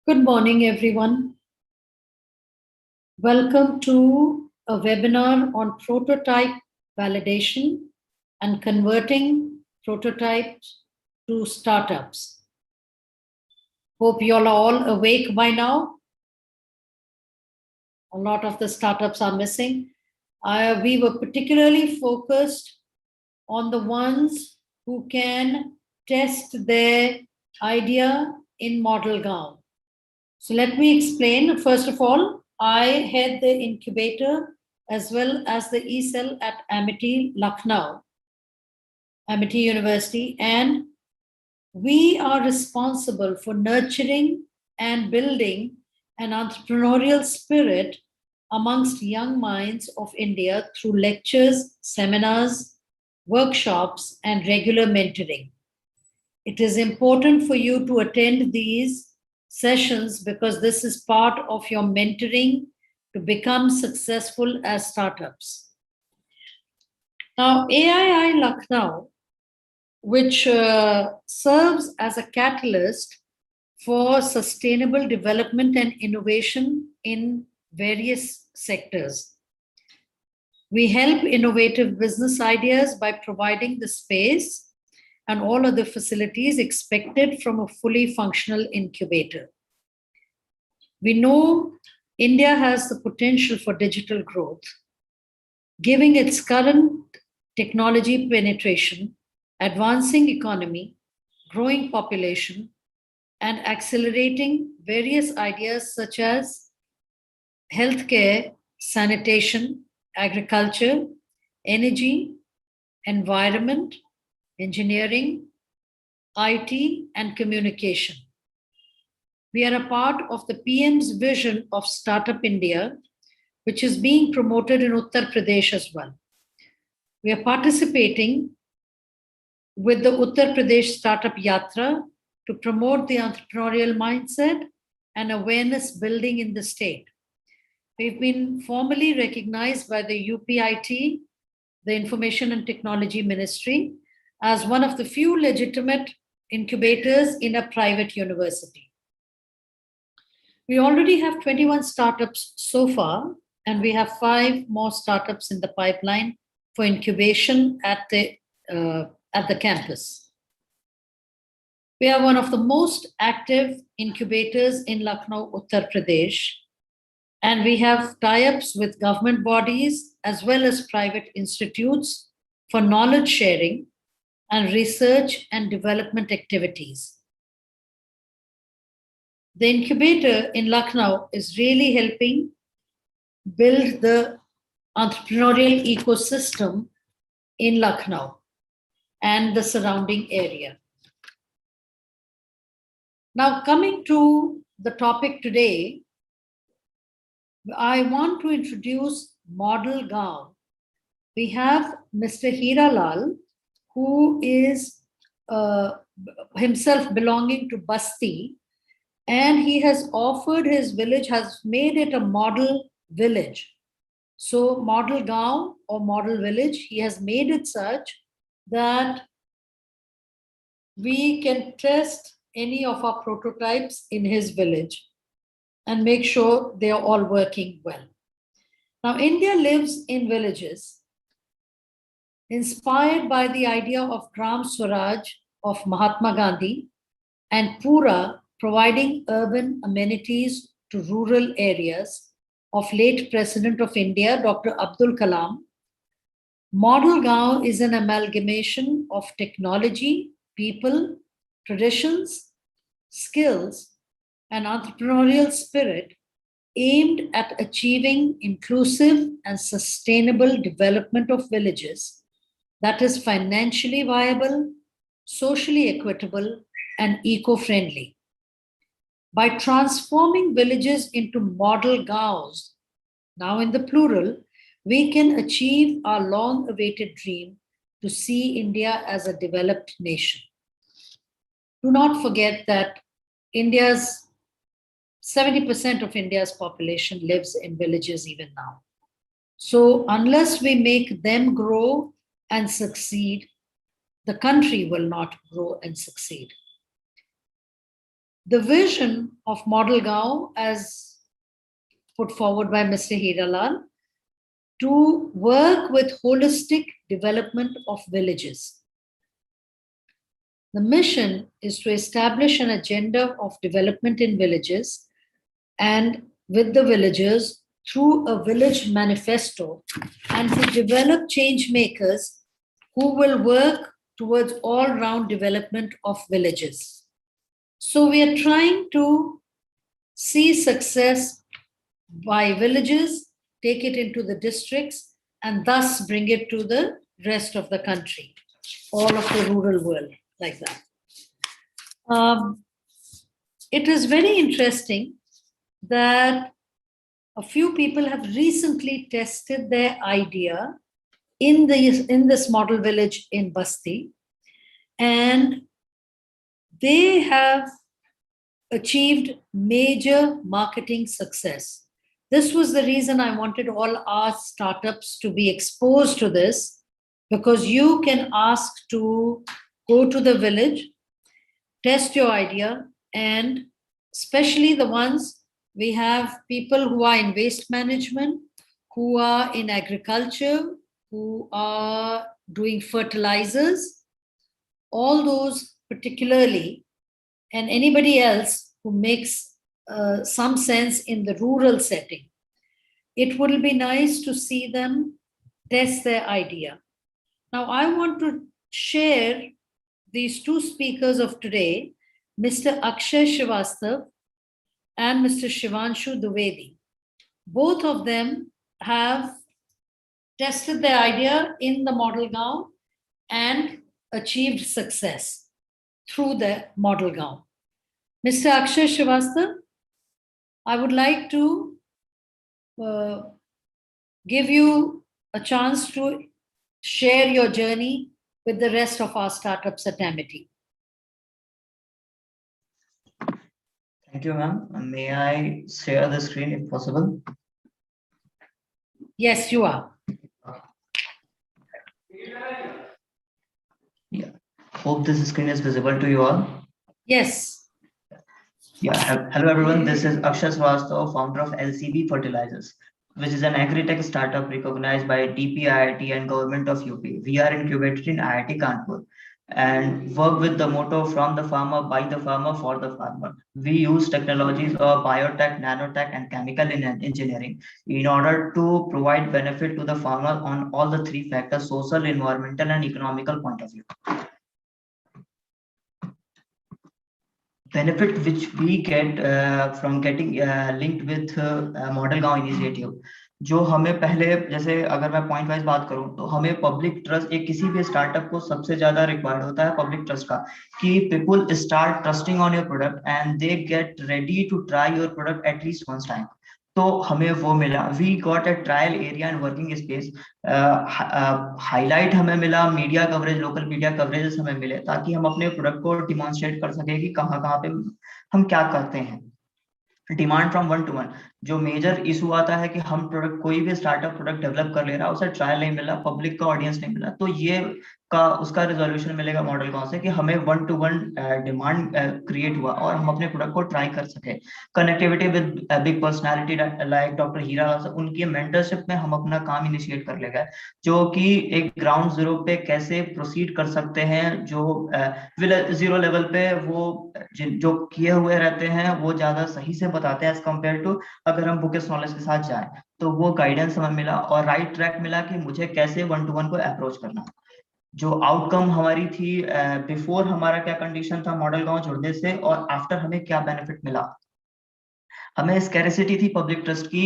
Good morning, everyone. Welcome to a webinar on prototype validation and converting prototypes to startups. Hope you all are all awake by now. A lot of the startups are missing. We were particularly focused on the ones who can test their idea in ModelGown. So let me explain. First of all, I head the incubator as well as the e-cell at Amity, Lucknow, Amity University, and we are responsible for nurturing and building an entrepreneurial spirit amongst young minds of India through lectures, seminars, workshops, and regular mentoring. It is important for you to attend these sessions because this is part of your mentoring to become successful as startups. Now, AII Lucknow, which serves as a catalyst for sustainable development and innovation in various sectors. We help innovative business ideas by providing the space and all other facilities expected from a fully functional incubator. We know India has the potential for digital growth, giving its current technology penetration, advancing economy, growing population, and accelerating various ideas such as healthcare, sanitation, agriculture, energy, environment, engineering, IT, and communication. We are a part of the PM's vision of Startup India, which is being promoted in Uttar Pradesh as well. We are participating with the Uttar Pradesh Startup Yatra to promote the entrepreneurial mindset and awareness building in the state. We've been formally recognized by the UPIT, the Information and Technology Ministry, as one of the few legitimate incubators in a private university. We already have 21 startups so far, and we have 5 more startups in the pipeline for incubation at the campus. We are one of the most active incubators in Lucknow, Uttar Pradesh, and we have tie-ups with government bodies as well as private institutes for knowledge sharing and research and development activities. The incubator in Lucknow is really helping build the entrepreneurial ecosystem in Lucknow and the surrounding area. Now, coming to the topic today, I want to introduce ModelGown. We have Mr. Hiralal, who is himself belonging to Basti, and he has offered his village, has made it a model village. So ModelGown or model village, he has made it such that we can test any of our prototypes in his village and make sure they are all working well. Now, India lives in villages inspired by the idea of Gram Swaraj of Mahatma Gandhi and Pura providing urban amenities to rural areas of late President of India, Dr. Abdul Kalam. ModelGown is an amalgamation of technology, people, traditions, skills, and entrepreneurial spirit aimed at achieving inclusive and sustainable development of villages that is financially viable, socially equitable, and eco-friendly. By transforming villages into model gauns, now in the plural, we can achieve our long-awaited dream to see India as a developed nation. Do not forget that 70% of India's population lives in villages even now. So unless we make them grow and succeed, the country will not grow and succeed. The vision of Model Gaon, as put forward by Mr. Hiralal, to work with holistic development of villages. The mission is to establish an agenda of development in villages and with the villagers through a village manifesto, and to develop change makers who will work towards all round development of villages. So we are trying to see success by villages, take it into the districts, and thus bring it to the rest of the country, all of the rural world, like that. It is very interesting that a few people have recently tested their idea in this model village in Basti, and they have achieved major marketing success. This was the reason I wanted all our startups to be exposed to this, because you can ask to go to the village, test your idea, and especially the ones, we have people who are in waste management, who are in agriculture, who are doing fertilizers, all those particularly, and anybody else who makes some sense in the rural setting. It would be nice to see them test their idea. Now, I want to share these two speakers of today, Mr. Akshay Srivastav and Mr. Shivanshu Dwivedi. Both of them have tested their idea in the Model Gaon and achieved success through the Model Gaon. Mr. Akshay Srivastav, I would like to give you a chance to share your journey with the rest of our startups at Amity. Thank you, ma'am. May I share the screen if possible? Yes, you are. Yeah. Hope this screen is visible to you all. Yes. Yeah. Hello, everyone. This is Akshay Srivastav, founder of LCB Fertilizers, which is an agri-tech startup recognized by DPIIT and Government of UP. We are incubated in IIT Kanpur and work with the motto from the farmer, by the farmer, for the farmer. We use technologies of biotech, nanotech, and chemical engineering in order to provide benefit to the farmer on all the three factors: social, environmental, and economical point of view. Benefit which we get from getting linked with Model Gaon initiative, जो हमें पहले, जैसे अगर मैं point wise बात करूं, तो हमें पब्लिक ट्रस्ट, एक किसी भी स्टार्टअप को सबसे ज्यादा रिक्वायर्ड होता है पब्लिक ट्रस्ट का, कि people start trusting on your product and they get ready to try your product at least once time. तो हमें वो मिला. We got a trial area and working space. Highlight हमें मिला, media coverage, local media coverages हमें मिले, ताकि हम अपने प्रोडक्ट को डिमॉन्स्ट्रेट कर सके कि कहाँ कहाँ पे हम क्या करते हैं. Demand from 1 to 1. जो मेजर इशू आता है कि हम प्रोडक्ट, कोई भी स्टार्टअप प्रोडक्ट डेवलप कर ले रहा है, उसे ट्रायल नहीं मिला, पब्लिक का ऑडियंस नहीं मिला, तो ये का उसका रिजोल्यूशन मिलेगा मॉडल गांव से कि हमें 1 to 1 डिमांड क्रिएट हुआ और हम अपने प्रोडक्ट को ट्राई कर सके. Connectivity with big personality like doctor Hira, उनकी मेंटरशिप में हम अपना काम इनिशिएट कर ले गए, जो कि एक ग्राउंड जीरो पे कैसे प्रोसीड कर सकते हैं, जो जीरो लेवल पे वो जो किए हुए रहते हैं वो ज्यादा सही से बताते हैं एज कम्पेयर टू अगर हम बुकिश नॉलेज के साथ जाएं. तो वो गाइडेंस हमें मिला और राइट ट्रैक मिला कि मुझे कैसे 1 to 1 को अप्रोच करना. जो आउटकम हमारी थी, बिफोर हमारा क्या कंडीशन था मॉडल गांव जुड़ने से, और आफ्टर हमें क्या बेनिफिट मिला. हमें स्कैरिसिटी थी पब्लिक ट्रस्ट की.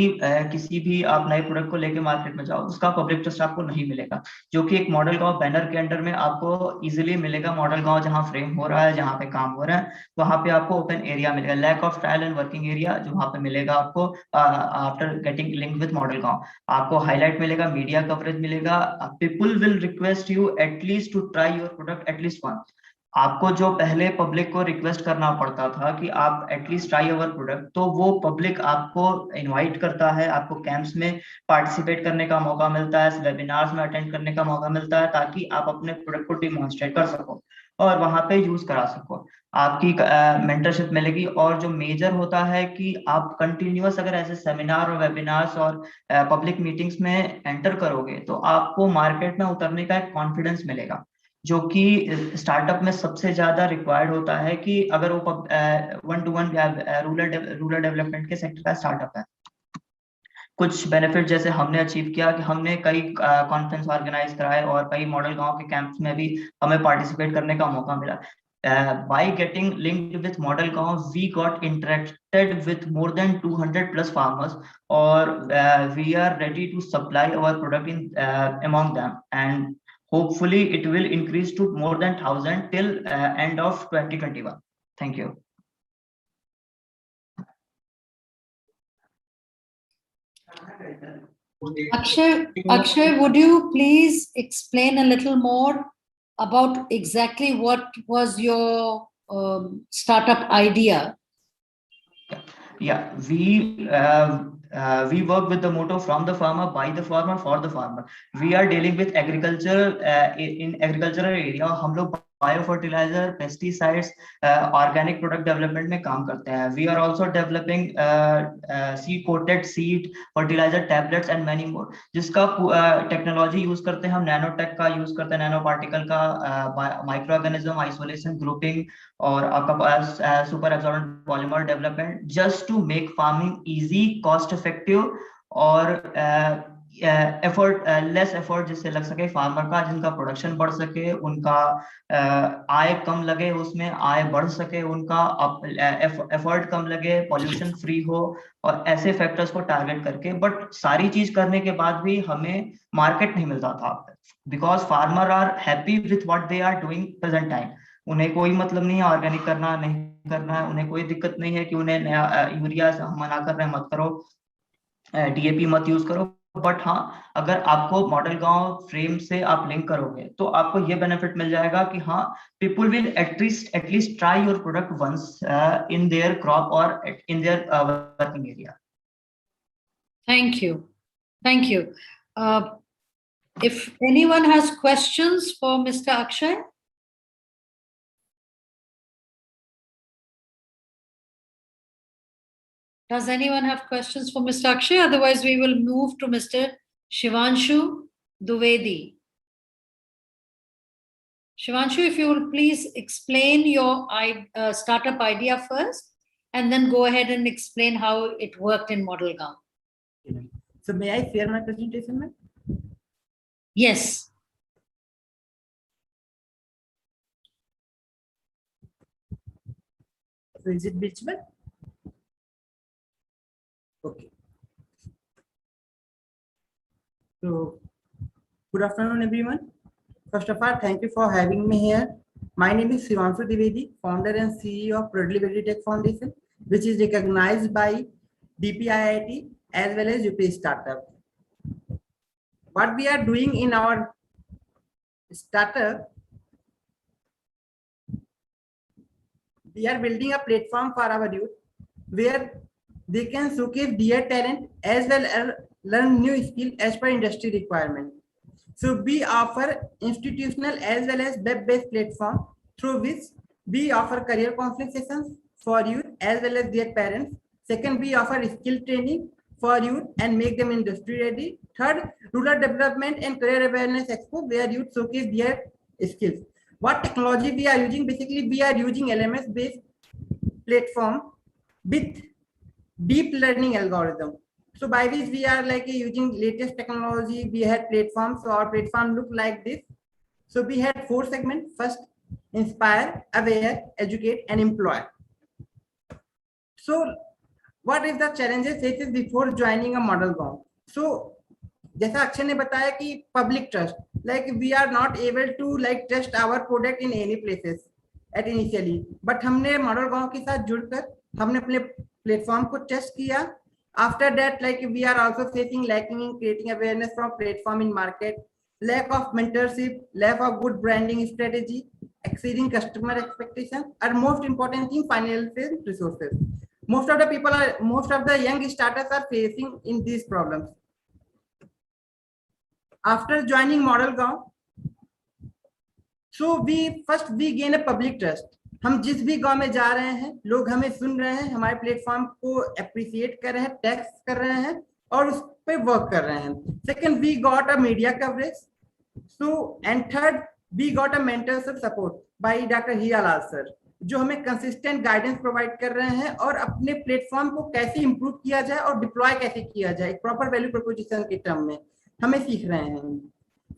किसी भी आप नए प्रोडक्ट को लेके मार्केट में जाओ, उसका पब्लिक ट्रस्ट आपको नहीं मिलेगा, जो कि एक मॉडल गांव बैनर के अंडर में आपको इजीली मिलेगा. मॉडल गांव जहां फ्रेम हो रहा है, जहां पे काम हो रहा है, वहां पे आपको ओपन एरिया मिलेगा. Lack of trial and working area जो वहां पे मिलेगा आपको after getting link with model गांव. आपको हाईलाइट मिलेगा, मीडिया कवरेज मिलेगा. People will request you at least to try your product at least once. आपको जो पहले पब्लिक को रिक्वेस्ट करना पड़ता था कि आप एटलीस्ट ट्राई अवर प्रोडक्ट, तो वो पब्लिक आपको इनवाइट करता है, आपको कैंप्स में पार्टिसिपेट करने का मौका मिलता है, वेबिनार्स में अटेंड करने का मौका मिलता है, ताकि आप अपने प्रोडक्ट को डिमॉन्स्ट्रेट कर सको और वहां पे यूज करा सको. आपकी मेंटरशिप मिलेगी। और जो मेजर होता है कि आप कंटिन्यूअस अगर ऐसे सेमिनार और वेबिनार्स और पब्लिक मीटिंग्स में एंटर करोगे तो आपको मार्केट में उतरने का एक कॉन्फिडेंस मिलेगा, जो कि स्टार्टअप में सबसे ज्यादा रिक्वायर्ड होता है कि अगर वो 1-to-1 रूरल डेवलपमेंट के सेक्टर का स्टार्टअप है। कुछ बेनिफिट जैसे हमने अचीव किया कि हमने कई कॉन्फ्रेंस ऑर्गेनाइज कराए और कई मॉडल गांव के कैंप्स में भी हमें पार्टिसिपेट करने का मौका मिला। By getting linked with Model Gaon, we got interacted with more than 200 plus farmers, or we are ready to supply our product in among them, and hopefully it will increase to more than 1,000 till end of 2021. Thank you. Akshay, would you please explain a little more about exactly what was your startup idea? Yeah, we work with the motto from the farmer, by the farmer, for the farmer. We are dealing with agriculture in agricultural area. हम लोग bio fertiliser, pesticides, organic product development में काम करते हैं। We are also developing seed coated seed fertiliser tablets and many more, जिसका technology use करते हैं हम, नैनोटेक का यूज करते हैं, नैनो पार्टिकल का, माइक्रो ऑर्गेनिज्म आइसोलेशन, ग्रुपिंग, और आपका पास super absorbent polymer development, just to make farming easy, cost effective और एफर्ट लेस एफर्ट जिससे लग सके फार्मर का, जिनका प्रोडक्शन बढ़ सके, उनका आय कम लगे, उसमें आय बढ़ सके उनका, एफर्ट कम लगे, पॉल्यूशन फ्री हो, और ऐसे फैक्टर्स को टारगेट करके। बट सारी चीज करने के बाद भी हमें मार्केट नहीं मिलता था, because farmer are happy with what they are doing present time. उन्हें कोई मतलब नहीं है ऑर्गेनिक करना नहीं करना है, उन्हें कोई दिक्कत नहीं है कि उन्हें यूरिया हम मना कर रहे हैं मत करो, डीएपी मत यूज करो। बट हाँ, अगर आपको मॉडल गांव फ्रेम से आप लिंक करोगे तो आपको ये बेनिफिट मिल जाएगा कि हाँ, people will at least try your product once in their crop और in their working area. Thank you. If anyone has questions for Mr. Akshay? Does anyone have questions for Mr. Akshay? Otherwise, we will move to Mr. Shivanshu Duvedi. Shivanshu, if you will please explain your startup idea first, and then go ahead and explain how it worked in Model Gaon. So may I share my presentation, ma'am? Yes. So is it visible? Okay. So good afternoon, everyone. First of all, thank you for having me here. My name is Shivanshu Dwivedi, founder and CEO of Productivity Tech Foundation, which is recognized by DPIIT as well as UP Startup. What we are doing in our startup, we are building a platform for our youth where they can showcase their talent as well as learn new skills as per industry requirement. So we offer institutional as well as web-based platform through which we offer career counseling sessions for youth as well as their parents. Second, we offer skill training for youth and make them industry ready. Third, rural development and career awareness expo where youth showcase their skills. What technology we are using? Basically, we are using LMS based platform with deep learning algorithm. So by which we are like using latest technology. We had platforms. So our platform look like this. So we had 4 segments. First, inspire, aware, educate, and employ. So what is the challenges faces before joining a Model Gaon? So जैसा अक्षय ने बताया कि public trust, like we are not able to like test our product in any places at initially, but हमने Model Gaon के साथ जुड़कर हमने अपने प्लेटफॉर्म को टेस्ट किया. After that, like we are also facing lacking in creating awareness from platform in market, lack of mentorship, lack of good branding strategy, exceeding customer expectations, and most important thing, financial resources. Most of the young startups are facing in these problems. After joining Model Gaon, so we gain a public trust. हम जिस भी गांव में जा रहे हैं, लोग हमें सुन रहे हैं, हमारे प्लेटफॉर्म को अप्रिशिएट कर रहे हैं, टैक्स कर रहे हैं और उस पर वर्क कर रहे हैं। Second, we got a media coverage. So and third, we got a mentorship support by doctor Hiralal sir, जो हमें कंसिस्टेंट गाइडेंस प्रोवाइड कर रहे हैं और अपने प्लेटफॉर्म को कैसे इंप्रूव किया जाए और डिप्लॉय कैसे किया जाए एक प्रॉपर वैल्यू प्रोपोजिशन के टर्म में हमें सीख रहे हैं।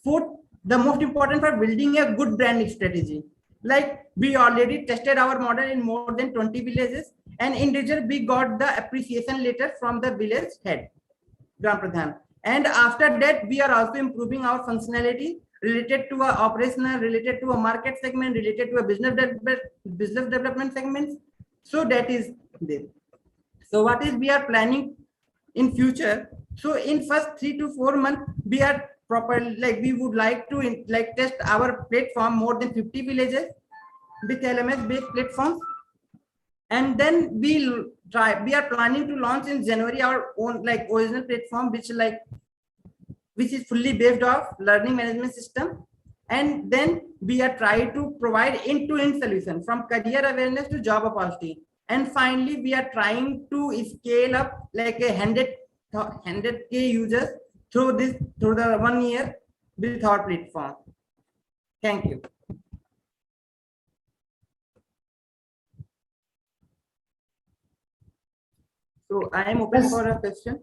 Fourth, the most important for building a good brand strategy, like we already tested our model in more than 20 villages, and in result we got the appreciation letter from the village head, Gram Pradhan. And after that we are also improving our functionality related to a operational, related to a market segment, related to a business development segments. So that is this. So what is we are planning in future? So in first 3 to 4 months we are proper, like we would like to like test our platform more than 50 villages with LMS based platforms, and then we are planning to launch in January our own like original platform, which is fully based off learning management system. And then we are trying to provide end-to-end solution from career awareness to job opportunity. And finally we are trying to scale up like a 100K users through the 1 year with our platform. Thank you. So I am open Yes. for a question.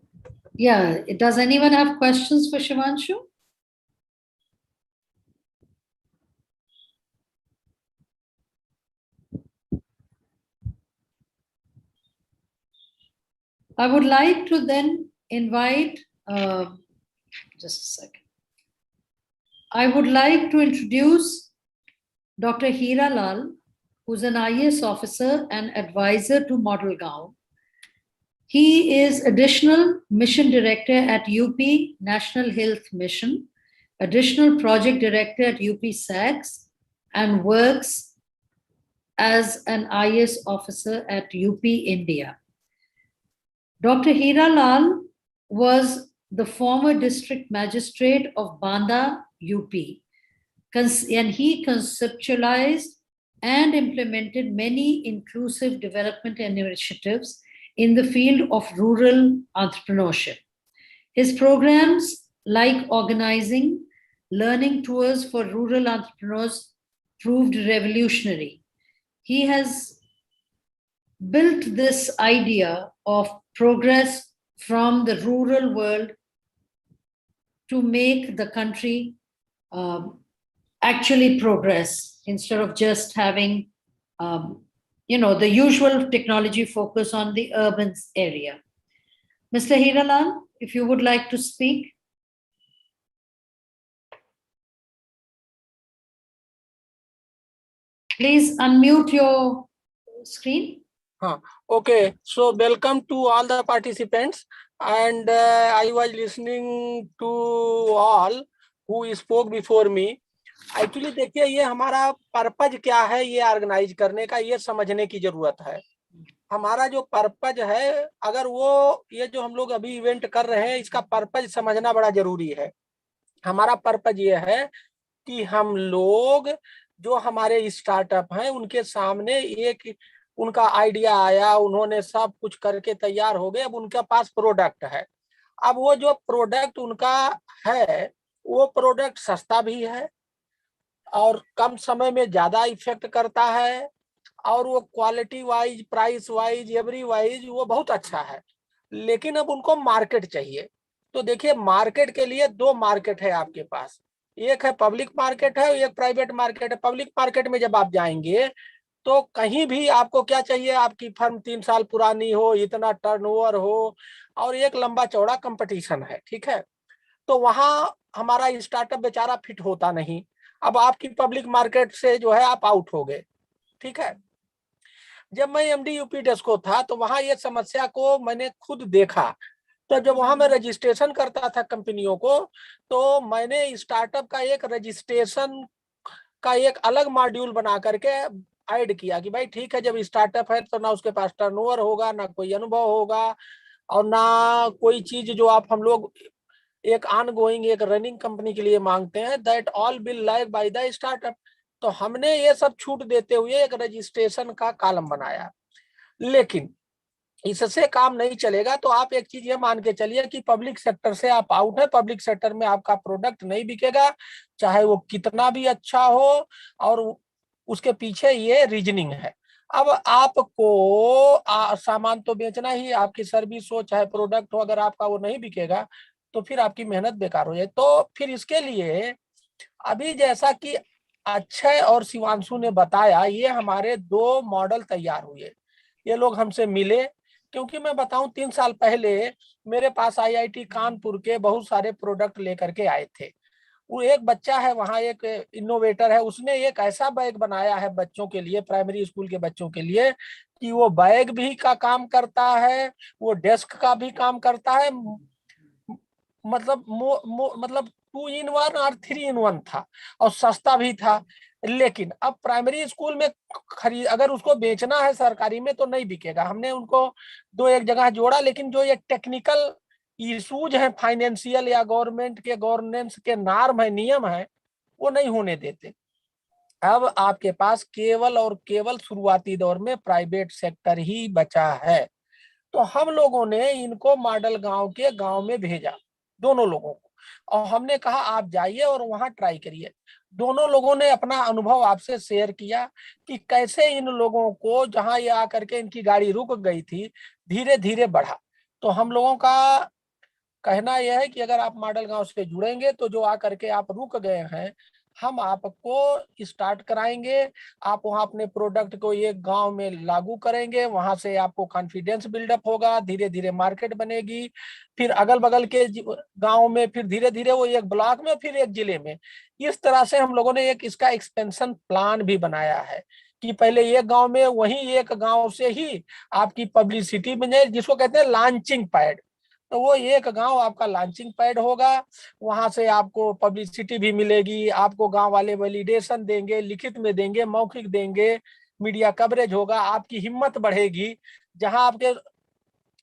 Yeah, does anyone have questions for Shivanshu? I would like to then invite, just a second. I would like to introduce Dr. Hira Lal, who's an IAS officer and advisor to Model Gaon. He is additional mission director at UP National Health Mission, additional project director at UP SACS, and works as an IAS officer at UP India. Dr. Hira Lal was the former district magistrate of Banda, UP, and he conceptualized and implemented many inclusive development initiatives in the field of rural entrepreneurship. His programs, like organizing learning tours for rural entrepreneurs, proved revolutionary. He has built this idea of progress from the rural world to make the country actually progress instead of just having the usual technology focus on the urban area. Mr. Hira Lal, if you would like to speak. Please unmute your screen. Okay, so welcome to all the participants, and I was listening to all who spoke before me. Actually देखिए, ये हमारा purpose क्या है ये organise करने का, ये समझने की जरूरत है। हमारा जो पर्पज है, अगर वो ये जो हम लोग अभी इवेंट कर रहे हैं, इसका पर्पज समझना बड़ा जरूरी है। हमारा पर्पज ये है कि हम लोग जो हमारे स्टार्टअप हैं उनके सामने एक उनका आइडिया आया, उन्होंने सब कुछ करके तैयार हो गए, अब उनके पास प्रोडक्ट है। अब वो जो प्रोडक्ट उनका है वो प्रोडक्ट सस्ता भी है और कम समय में ज्यादा इफेक्ट करता है, और वो quality wise, price wise, every wise वो बहुत अच्छा है। लेकिन अब उनको मार्केट चाहिए। तो देखिए, मार्केट के लिए दो मार्केट है आपके पास, एक है पब्लिक मार्केट है, एक प्राइवेट मार्केट है। पब्लिक मार्केट में जब आप जाएंगे तो कहीं भी आपको क्या चाहिए, आपकी फर्म 3 साल पुरानी हो, इतना टर्नओवर हो और एक लंबा चौड़ा कंपटीशन है, ठीक है। तो वहां हमारा स्टार्टअप बेचारा फिट होता नहीं। अब आपकी पब्लिक मार्केट से जो है आप आउट हो गए, ठीक है। जब मैं एमडी यूपी डेस्को था तो वहां ये समस्या को मैंने खुद देखा। तो जब वहां मैं रजिस्ट्रेशन करता था कंपनियों को, तो मैंने स्टार्टअप का एक रजिस्ट्रेशन का एक अलग मॉड्यूल बना करके ऐड किया कि भाई ठीक है, जब स्टार्टअप है तो ना उसके पास टर्नओवर होगा, ना कोई अनुभव होगा, और ना कोई चीज जो आप हम लोग एक ऑन गोइंग एक रनिंग कंपनी के लिए मांगते हैं, that all will like by the startup. तो हमने ये सब छूट देते हुए एक रजिस्ट्रेशन का कॉलम बनाया। लेकिन इससे काम नहीं चलेगा, तो आप एक चीज ये मान के चलिए कि पब्लिक सेक्टर से आप आउट है, पब्लिक सेक्टर में आपका प्रोडक्ट नहीं बिकेगा, चाहे वो कितना भी अच्छा हो। और उसके पीछे ये रीजनिंग है। अब आपको सामान तो बेचना ही, आपकी सर्विस हो चाहे प्रोडक्ट हो, अगर आपका वो नहीं बिकेगा तो फिर आपकी मेहनत बेकार हो जाए। तो फिर इसके लिए अभी जैसा कि अक्षय और शिवांशु ने बताया, ये हमारे 2 मॉडल तैयार हुए। ये लोग हमसे मिले, क्योंकि मैं बताऊं 3 साल पहले मेरे पास आईआईटी कानपुर के बहुत सारे प्रोडक्ट लेकर के आए थे। वो एक बच्चा है वहाँ, एक इनोवेटर है, उसने एक ऐसा बैग बनाया है बच्चों के लिए, प्राइमरी स्कूल के बच्चों के लिए, कि वो बैग भी का काम करता है, वो डेस्क का भी काम करता है। मतलब मतलब 2 in 1 और 3 in 1 था, और सस्ता भी था। लेकिन अब प्राइमरी स्कूल में खरीद, अगर उसको बेचना है सरकारी में तो नहीं बिकेगा। हमने उनको 2 एक जगह जोड़ा, लेकिन जो ये टेक्निकल इशूज हैं, फाइनेंशियल या गवर्नमेंट के गवर्नेंस के नॉर्म है, नियम है, वो नहीं होने देते। अब आपके पास केवल और केवल शुरुआती दौर में प्राइवेट सेक्टर ही बचा है। तो हम लोगों ने इनको मॉडल गांव के गांव में भेजा, दोनों लोगों को, और हमने कहा आप जाइए और वहां ट्राई करिए। दोनों लोगों ने अपना अनुभव आपसे शेयर किया कि कैसे इन लोगों को, जहां ये आकर के इनकी गाड़ी रुक गई थी, धीरे धीरे बढ़ा। तो हम लोगों का कहना यह है कि अगर आप मॉडल गांव से जुड़ेंगे तो जो आकर के आप रुक गए हैं, हम आपको स्टार्ट कराएंगे। आप वहां अपने प्रोडक्ट को एक गांव में लागू करेंगे, वहां से आपको कॉन्फिडेंस बिल्डअप होगा, धीरे धीरे मार्केट बनेगी, फिर अगल बगल के गांव में, फिर धीरे धीरे वो एक ब्लॉक में, फिर एक जिले में। इस तरह से हम लोगों ने एक इसका एक्सपेंशन प्लान भी बनाया है कि पहले एक गांव में, वहीं एक गांव से ही आपकी पब्लिसिटी बने, जिसको कहते हैं लॉन्चिंग पैड। तो वो एक गांव आपका लॉन्चिंग पैड होगा, वहां से आपको पब्लिसिटी भी मिलेगी, आपको गांव वाले वैलिडेशन देंगे, लिखित में देंगे, मौखिक देंगे, मीडिया कवरेज होगा, आपकी हिम्मत बढ़ेगी। जहां आपके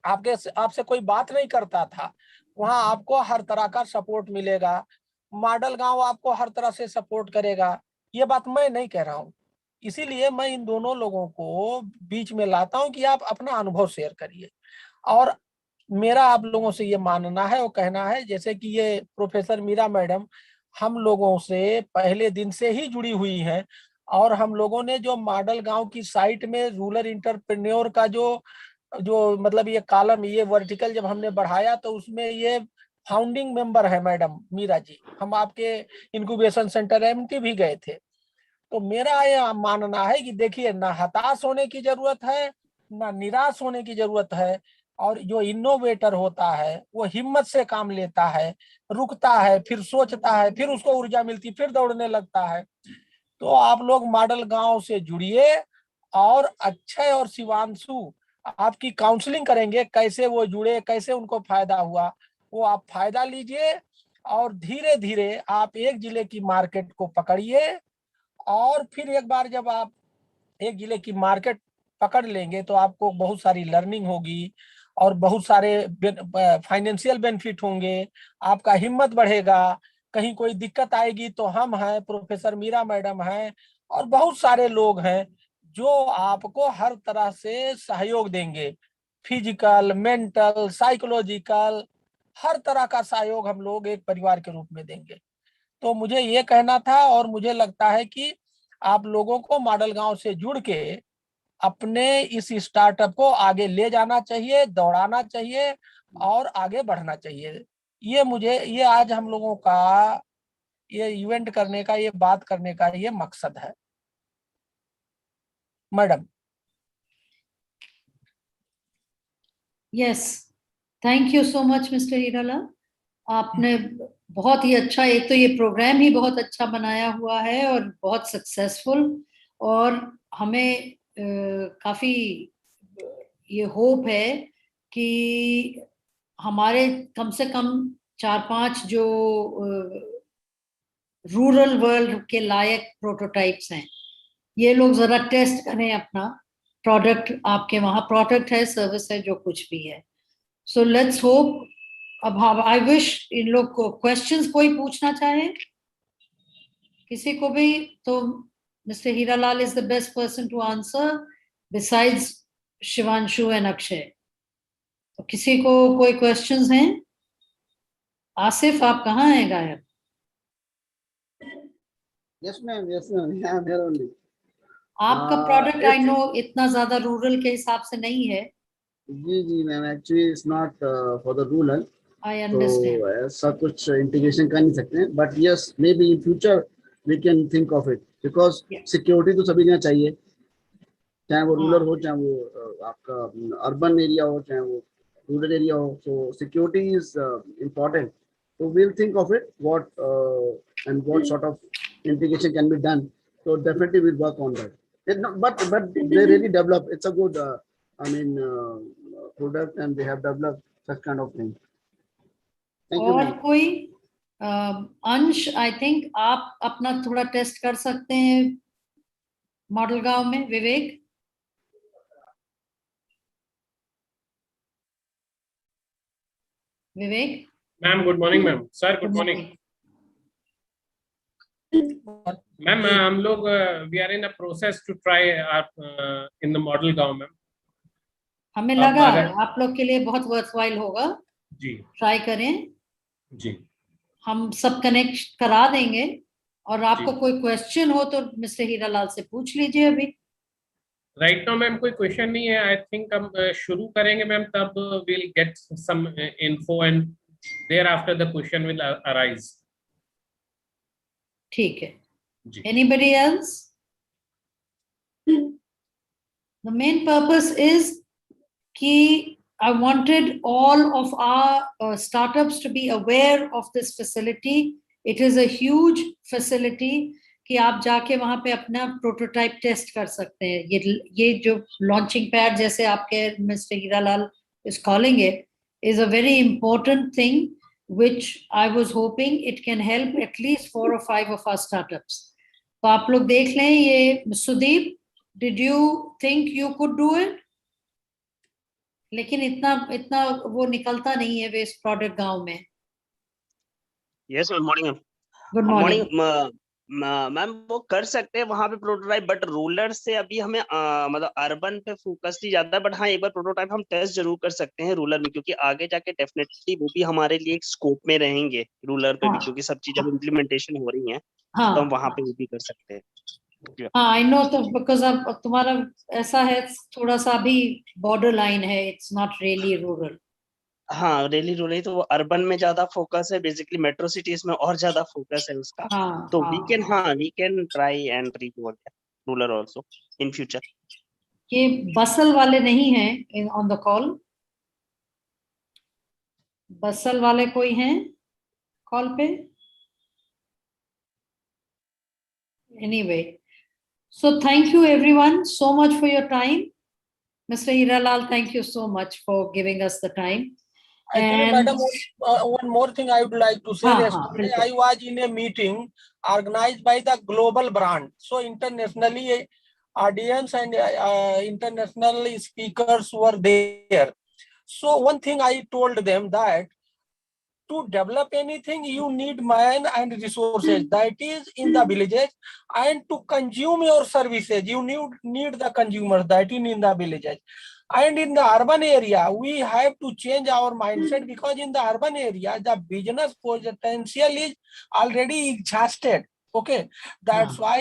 आपके आपसे कोई बात नहीं करता था, वहां आपको हर तरह का सपोर्ट मिलेगा। मॉडल गांव आपको हर तरह से सपोर्ट करेगा। ये बात मैं नहीं कह रहा हूं, इसीलिए मैं इन दोनों लोगों को बीच में लाता हूं कि आप अपना अनुभव शेयर करिए। और मेरा आप लोगों से ये मानना है और कहना है, जैसे कि ये प्रोफेसर मीरा मैडम हम लोगों से पहले दिन से ही जुड़ी हुई हैं, और हम लोगों ने जो मॉडल गांव की साइट में रूरल इंटरप्रेन्योर का जो जो मतलब ये कॉलम, ये वर्टिकल जब हमने बढ़ाया, तो उसमें ये फाउंडिंग मेंबर है मैडम मीरा जी। हम आपके इंक्यूबेशन सेंटर एमटी भी गए थे। तो मेरा ये मानना है कि देखिए, ना हताश होने की जरूरत है, ना निराश होने की जरूरत है। और जो इनोवेटर होता है वो हिम्मत से काम लेता है, रुकता है, फिर सोचता है, फिर उसको ऊर्जा मिलती, फिर दौड़ने लगता है। तो आप लोग मॉडल गांव से जुड़िए, और अक्षय और शिवांशु आपकी काउंसलिंग करेंगे, कैसे वो जुड़े, कैसे उनको फायदा हुआ, वो आप फायदा लीजिए। और धीरे धीरे आप एक जिले की मार्केट को पकड़िए, और फिर एक बार जब आप एक जिले की मार्केट पकड़ लेंगे तो आपको बहुत सारी लर्निंग होगी, और बहुत सारे फाइनेंशियल बेनिफिट होंगे, आपका हिम्मत बढ़ेगा। कहीं कोई दिक्कत आएगी तो हम हैं, प्रोफेसर मीरा मैडम हैं, और बहुत सारे लोग हैं जो आपको हर तरह से सहयोग देंगे, फिजिकल, मेंटल, साइकोलॉजिकल, हर तरह का सहयोग हम लोग एक परिवार के रूप में देंगे। तो मुझे ये कहना था, और मुझे लगता है कि आप लोगों को मॉडल गांव से जुड़ के अपने इस स्टार्टअप को आगे ले जाना चाहिए, दौड़ाना चाहिए, और आगे बढ़ना चाहिए। ये आज हम लोगों का ये इवेंट करने का, ये बात करने का ये मकसद है madam. Yes, thank you so much Mr Hiralal. आपने बहुत ही अच्छा, एक तो ये प्रोग्राम ही बहुत अच्छा बनाया हुआ है और बहुत सक्सेसफुल, और हमें काफी ये होप है कि हमारे कम से कम 4-5 जो रूरल वर्ल्ड के लायक प्रोटोटाइप्स हैं, ये लोग जरा टेस्ट करें अपना प्रोडक्ट। आपके वहां प्रोडक्ट है, सर्विस है, जो कुछ भी है। So let's hope. अब हाँ, आई विश इन लोग को क्वेश्चंस कोई पूछना चाहे किसी को भी तो Mr. Hiralal is the best person to answer besides Shivanshu and Akshay. तो किसी को कोई क्वेश्चंस हैं? आसिफ, आप कहाँ हैं गायब? Yes, ma'am. Yes, ma'am. Yeah, I'm here only. आपका प्रोडक्ट आई नो इतना ज्यादा रूरल के हिसाब से नहीं है. जी ma'am, actually it's not for the rural, I do understand. ऐसा कुछ इंटीग्रेशन कर नहीं सकते हैं, but yes maybe in future we can think of it, because Yeah. Security तो सभी जगह चाहिए, चाहे वो हाँ. रूरल हो, चाहे वो आपका अर्बन एरिया हो, चाहे वो रूरल एरिया हो. सो security is important. So we'll think of it, what and what sort of integration can be done. So definitely we'll work on that. But they really develop. It's a good, product, and they have developed such kind of thing. Thank you. और ma'am. कोई अंश, I think आप अपना थोड़ा test कर सकते हैं model गांव में. Vivek, Vivek. Ma'am good morning. Ma'am sir good morning. Ma'am हम लोग we are in a process to try in the model गांव. मैम हमें अब लगा अगर- आप लोग के लिए बहुत वर्थवाइल होगा. जी ट्राई करें. जी हम सब कनेक्ट करा देंगे. और आपको जी. कोई क्वेश्चन हो तो मिस्टर हीरालाल से पूछ लीजिए अभी. राइट नाउ मैम कोई क्वेश्चन नहीं है. आई थिंक हम शुरू करेंगे मैम, तब will get some info and thereafter the question will arise. ठीक है. जी. Anybody else? The main purpose is कि I wanted all of our startups to be aware of this facility. It is a huge facility कि आप जाके वहां पे अपना prototype test कर सकते हैं. ये जो लॉन्चिंग पैड जैसे आपके mister Hiralal is calling it is a very important thing which I was hoping it can help at least 4 or 5 of our startups. तो आप लोग देख लें. ये Sudeep, did you think you could do it? लेकिन इतना वो निकलता नहीं है वेस्ट प्रोडक्ट गांव में. Yes good morning ma'am. Good morning. Ma'am वो कर सकते हैं वहां पे प्रोटोटाइप, बट रूरल से अभी हमें मतलब अर्बन पे फोकस ही ज्यादा है. बट हाँ, एक बार प्रोटोटाइप हम टेस्ट जरूर कर सकते हैं रूरल में, क्योंकि आगे जाके डेफिनेटली वो भी हमारे लिए एक स्कोप में रहेंगे रूरल पे भी, हाँ. क्योंकि सब चीजें इम्प्लीमेंटेशन हो रही हैं. हाँ तो हम वहां पे वो भी कर सकते हैं. हाँ आई नो. तो बिकॉज अब तुम्हारा ऐसा है थोड़ा सा अभी बॉर्डर लाइन है. It's not really rural. हाँ रेली रूरल, तो वो अर्बन में ज्यादा फोकस है, बेसिकली मेट्रो सिटीज में और ज्यादा फोकस है उसका. हाँ तो हाँ. We can try and reach rural also in future. ये बसल वाले नहीं हैं ऑन द कॉल. बसल वाले कोई हैं कॉल पे? Anyway, so thank you everyone so much for your time. Mr. Hiralal, thank you so much for giving us the time. Actually, And madam, one more thing I would like to say. हाँ, Yesterday बिल्कुल. I was in a meeting organized by the Global Brand. So internationally, audience and international speakers were there. So one thing I told them that to develop anything, you need man and resources that is in the villages, and to consume your services, you need the consumers that is in the villages. And in the urban area, we have to change our mindset, because in the urban area, the business potential is already exhausted. Okay, that's why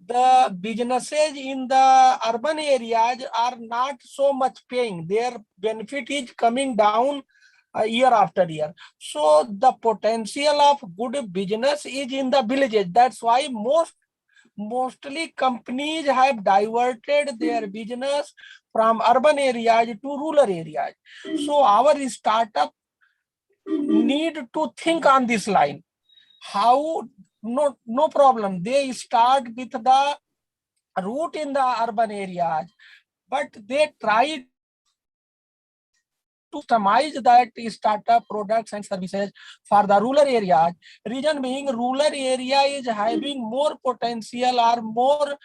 the businesses in the urban areas are not so much paying. Their benefit is coming down year after year. So the potential of good business is in the villages. That's why mostly companies have diverted their business from urban areas to rural areas. So our startup need to think on this line. How? No problem. They start with the route in the urban areas, but they try to customize that startup products and services for the rural areas. Reason being, rural area is having more potential or more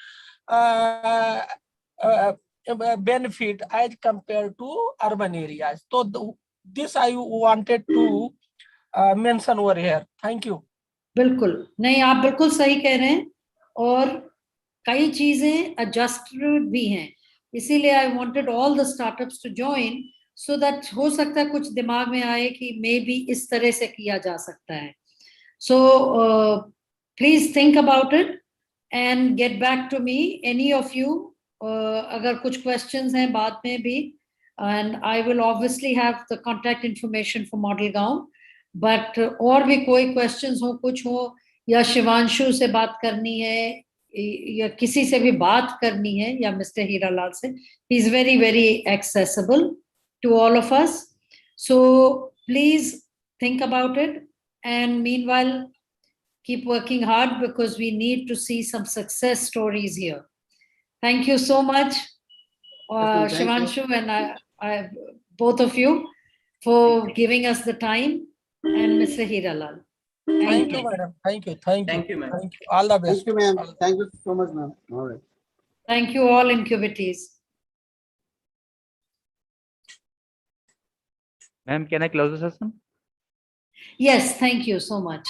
benefit as compared to urban areas. So this I wanted to mention over here. Thank you. बिल्कुल नहीं, आप बिल्कुल सही कह रहे हैं. और कई चीजें adjusted भी हैं, इसीलिए I wanted all the startups to join so that हो सकता है कुछ दिमाग में आए कि maybe इस तरह से किया जा सकता है. So please think about it and get back to me, any of you, अगर कुछ questions हैं बाद में भी, and I will obviously have the contact information for Model Gaon, but और भी कोई questions हो, कुछ हो, या शिवांशु से बात करनी है, या किसी से भी बात करनी है, या Mr. Hiralal से, he is very, very accessible to all of us. So please think about it, and meanwhile, keep working hard because we need to see some success stories here. Thank you so much, ma'am, thank you. Shivanshu and I, both of you, for giving us the time, and Mr. Hiralal. Thank you, madam. Thank you. Thank you. Thank you, ma'am. Thank you. All the best. Thank you, ma'am. Thank you so much, ma'am. All right. Thank you all, Incubities. Ma'am, can I close the session? Yes, thank you so much.